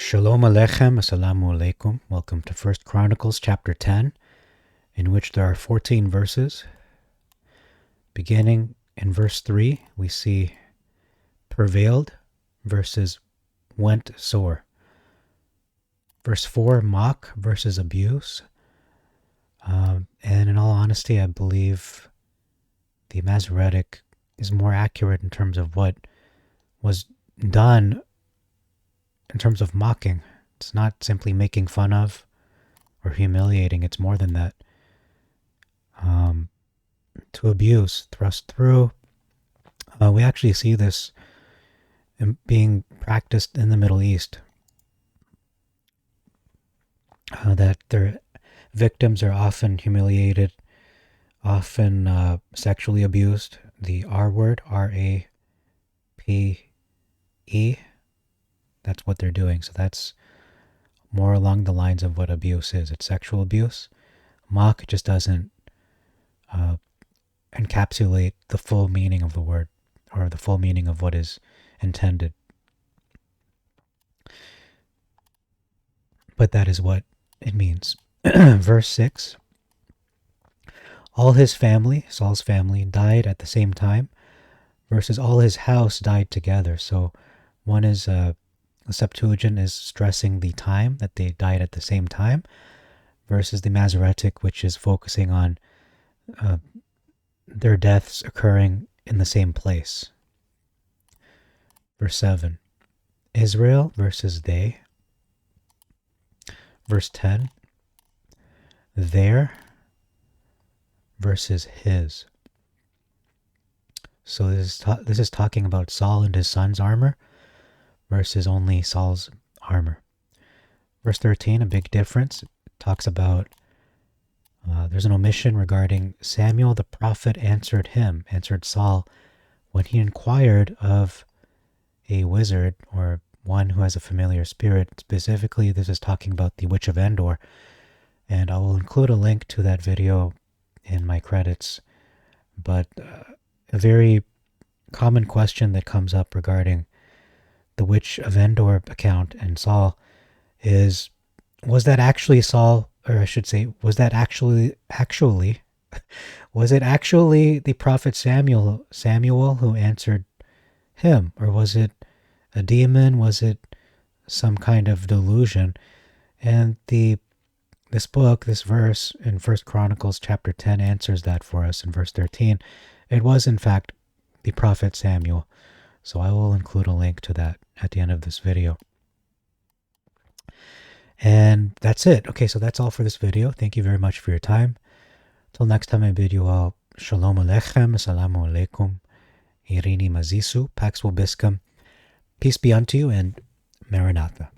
Shalom Aleichem, Assalamu Alaikum. Welcome to 1 Chronicles chapter 10, in which there are 14 verses. Beginning in verse 3, we see prevailed versus went sore. Verse 4, mock versus abuse. And in all honesty, I believe the Masoretic is more accurate in terms of what was done in terms of mocking. It's not simply making fun of or humiliating. It's more than that. To abuse, thrust through. We actually see this being practiced in the Middle East. That their victims are often humiliated, often sexually abused. The R word, R-A-P-E, that's what they're doing. So that's more along the lines of what abuse is. It's sexual abuse. Mock just doesn't encapsulate the full meaning of the word or the full meaning of what is intended. But that is what it means. Verse 6, all his family, Saul's family, died at the same time versus all his house died together. So one is the Septuagint is stressing the time, that they died at the same time, versus the Masoretic, which is focusing on their deaths occurring in the same place. Verse 7, Israel versus they. Verse 10, their versus his. So this is talking about Saul and his son's armor versus only Saul's armor. Verse 13, a big difference. It talks about there's an omission regarding Samuel the prophet answered Saul, when he inquired of a wizard or one who has a familiar spirit. Specifically, this is talking about the Witch of Endor, and I will include a link to that video in my credits. But a very common question that comes up regarding the Witch of Endor account and Saul is, was that actually Saul, or I should say, was it actually the prophet Samuel who answered him, or was it a demon? Was it some kind of delusion? And this verse in 1 Chronicles chapter 10 answers that for us in verse 13. It was in fact the prophet Samuel. So I will include a link to that at the end of this video. And that's it. Okay, so that's all for this video. Thank you very much for your time. Till next time I bid you all Shalom Aleichem, Assalamu Alaikum, Irini Mazisu, Pax Vobiscum. Peace be unto you, and Maranatha.